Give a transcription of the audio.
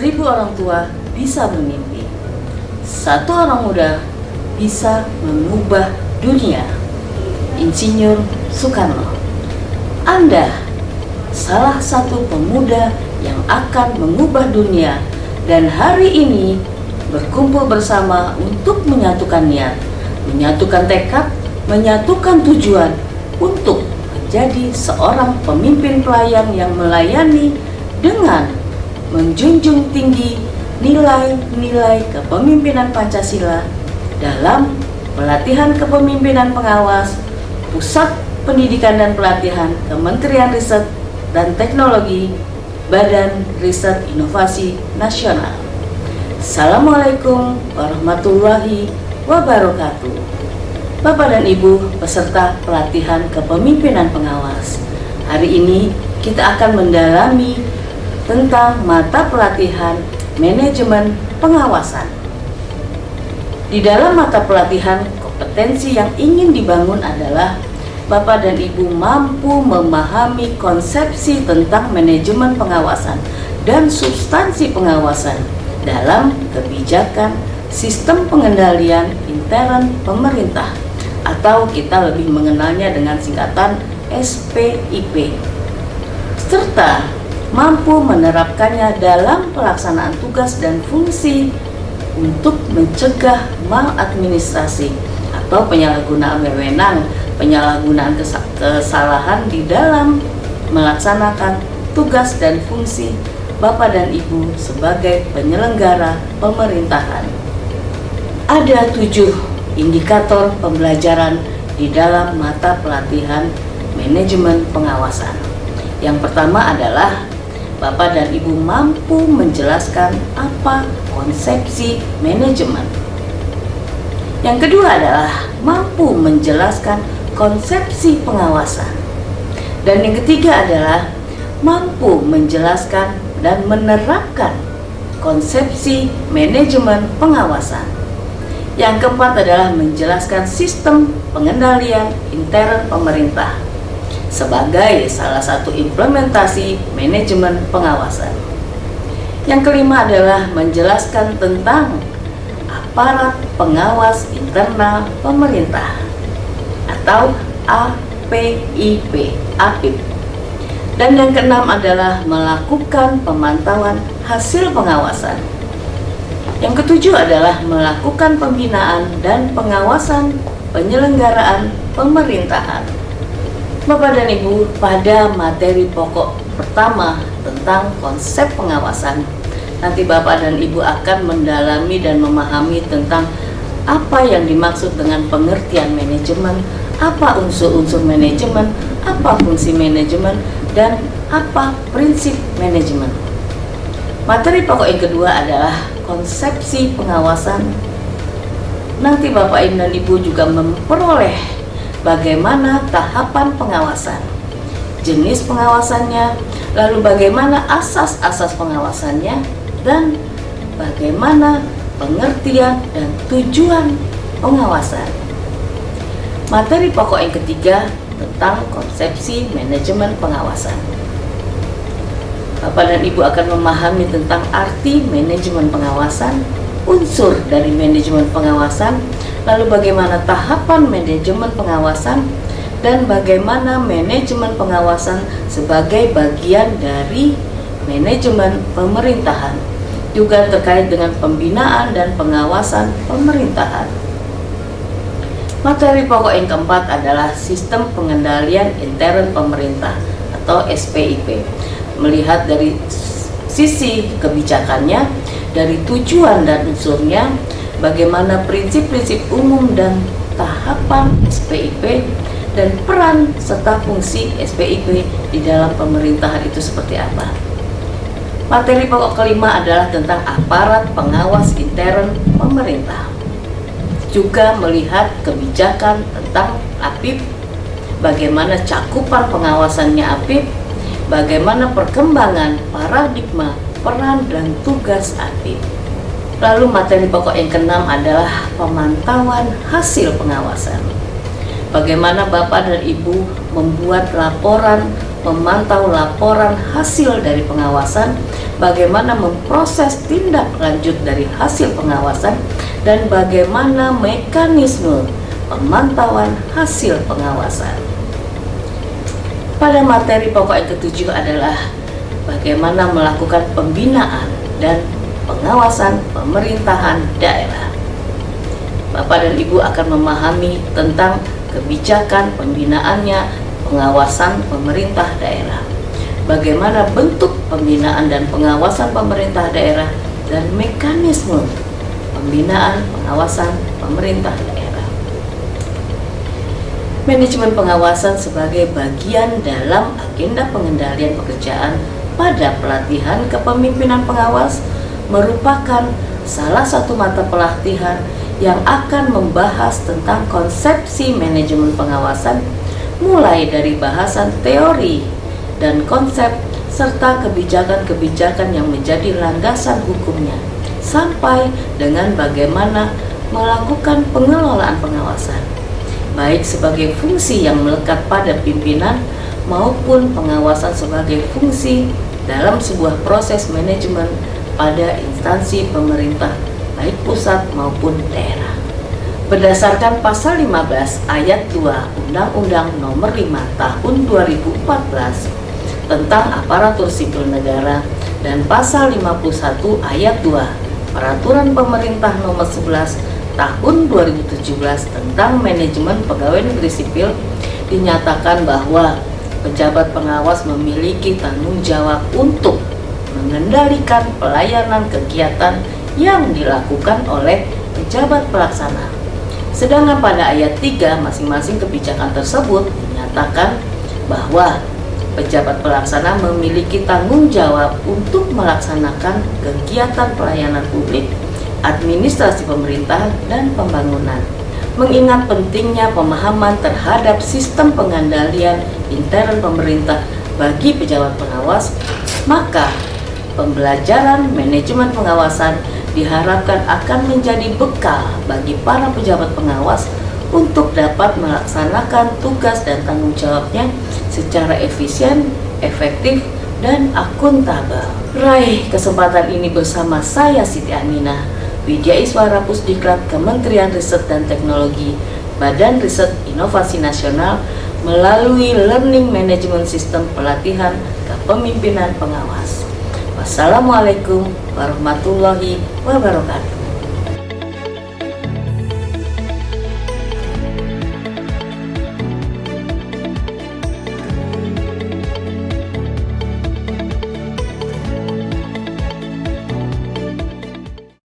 1000 orang tua bisa bermimpi. Satu orang muda bisa mengubah dunia. Insinyur Soekarno. Anda salah satu pemuda yang akan mengubah dunia dan hari ini berkumpul bersama untuk menyatukan niat, menyatukan tekad, menyatukan tujuan untuk menjadi seorang pemimpin pelayan yang melayani dengan menjunjung tinggi nilai-nilai kepemimpinan Pancasila dalam pelatihan kepemimpinan pengawas Pusat Pendidikan dan Pelatihan Kementerian Riset dan Teknologi Badan Riset Inovasi Nasional. Assalamualaikum warahmatullahi wabarakatuh. Bapak dan Ibu peserta pelatihan kepemimpinan pengawas, hari ini kita akan mendalami tentang mata pelatihan manajemen pengawasan. Di dalam mata pelatihan, kompetensi yang ingin dibangun adalah Bapak dan Ibu mampu memahami konsepsi tentang manajemen pengawasan dan substansi pengawasan dalam kebijakan sistem pengendalian intern pemerintah, atau kita lebih mengenalnya dengan singkatan SPIP, serta mampu menerapkannya dalam pelaksanaan tugas dan fungsi untuk mencegah maladministrasi atau penyalahgunaan wewenang, penyalahgunaan kesalahan di dalam melaksanakan tugas dan fungsi Bapak dan Ibu sebagai penyelenggara pemerintahan. Ada 7 indikator pembelajaran di dalam mata pelatihan manajemen pengawasan. Yang pertama adalah Bapak dan Ibu mampu menjelaskan apa konsepsi manajemen. Yang kedua adalah mampu menjelaskan konsepsi pengawasan. Dan yang ketiga adalah mampu menjelaskan dan menerapkan konsepsi manajemen pengawasan. Yang keempat adalah menjelaskan sistem pengendalian intern pemerintah sebagai salah satu implementasi manajemen pengawasan. Yang kelima adalah menjelaskan tentang aparat pengawas internal pemerintah atau APIP. Dan yang keenam adalah melakukan pemantauan hasil pengawasan. Yang ketujuh adalah melakukan pembinaan dan pengawasan penyelenggaraan pemerintahan. Bapak dan Ibu, pada materi pokok pertama tentang konsep pengawasan, nanti Bapak dan Ibu akan mendalami dan memahami tentang apa yang dimaksud dengan pengertian manajemen, apa unsur-unsur manajemen, apa fungsi manajemen, dan apa prinsip manajemen. Materi pokok yang kedua adalah konsepsi pengawasan. Nanti Bapak dan Ibu juga memperoleh bagaimana tahapan pengawasan, jenis pengawasannya, lalu bagaimana asas-asas pengawasannya, dan bagaimana pengertian dan tujuan pengawasan. Materi pokok yang ketiga tentang konsepsi manajemen pengawasan. Bapak dan Ibu akan memahami tentang arti manajemen pengawasan, unsur dari manajemen pengawasan, lalu bagaimana tahapan manajemen pengawasan, dan bagaimana manajemen pengawasan sebagai bagian dari manajemen pemerintahan, juga terkait dengan pembinaan dan pengawasan pemerintahan. Materi pokok yang keempat adalah sistem pengendalian intern pemerintah atau SPIP. Melihat dari sisi kebijakannya, dari tujuan dan unsurnya, bagaimana prinsip-prinsip umum dan tahapan SPIP, dan peran serta fungsi SPIP di dalam pemerintahan itu seperti apa. Materi pokok kelima adalah tentang aparat pengawas intern pemerintah. Juga melihat kebijakan tentang APIP, bagaimana cakupan pengawasannya APIP, bagaimana perkembangan paradigma peran dan tugas APIP. Lalu materi pokok yang keenam adalah pemantauan hasil pengawasan. Bagaimana Bapak dan Ibu membuat laporan memantau laporan hasil dari pengawasan, bagaimana memproses tindak lanjut dari hasil pengawasan, dan bagaimana mekanisme pemantauan hasil pengawasan. Pada materi pokok yang ketujuh adalah bagaimana melakukan pembinaan dan pengawasan pemerintahan daerah. Bapak dan Ibu akan memahami tentang kebijakan pembinaannya, pengawasan pemerintah daerah, bagaimana bentuk pembinaan dan pengawasan pemerintah daerah, dan mekanisme pembinaan pengawasan pemerintah daerah. Manajemen pengawasan sebagai bagian dalam agenda pengendalian pekerjaan pada pelatihan kepemimpinan pengawas merupakan salah satu mata pelatihan yang akan membahas tentang konsepsi manajemen pengawasan, mulai dari bahasan teori dan konsep serta kebijakan-kebijakan yang menjadi landasan hukumnya, sampai dengan bagaimana melakukan pengelolaan pengawasan, baik sebagai fungsi yang melekat pada pimpinan maupun pengawasan sebagai fungsi dalam sebuah proses manajemen pada instansi pemerintah baik pusat maupun daerah. Berdasarkan pasal 15 ayat 2 Undang-Undang Nomor 5 Tahun 2014 tentang aparatur sipil negara dan pasal 51 ayat 2 Peraturan Pemerintah Nomor 11 Tahun 2017 tentang manajemen pegawai negeri sipil, dinyatakan bahwa pejabat pengawas memiliki tanggung jawab untuk mengendalikan pelayanan kegiatan yang dilakukan oleh pejabat pelaksana. Sedangkan pada ayat 3 masing-masing kebijakan tersebut dinyatakan bahwa pejabat pelaksana memiliki tanggung jawab untuk melaksanakan kegiatan pelayanan publik, administrasi pemerintahan, dan pembangunan. Mengingat pentingnya pemahaman terhadap sistem pengendalian intern pemerintah bagi pejabat pengawas, maka pembelajaran manajemen pengawasan diharapkan akan menjadi bekal bagi para pejabat pengawas untuk dapat melaksanakan tugas dan tanggung jawabnya secara efisien, efektif, dan akuntabel. Raih kesempatan ini bersama saya Siti Aminah, Widyaswara Pusdiklat Kementerian Riset dan Teknologi, Badan Riset Inovasi Nasional, melalui Learning Management System Pelatihan Kepemimpinan Pengawas. Wassalamualaikum warahmatullahi wabarakatuh.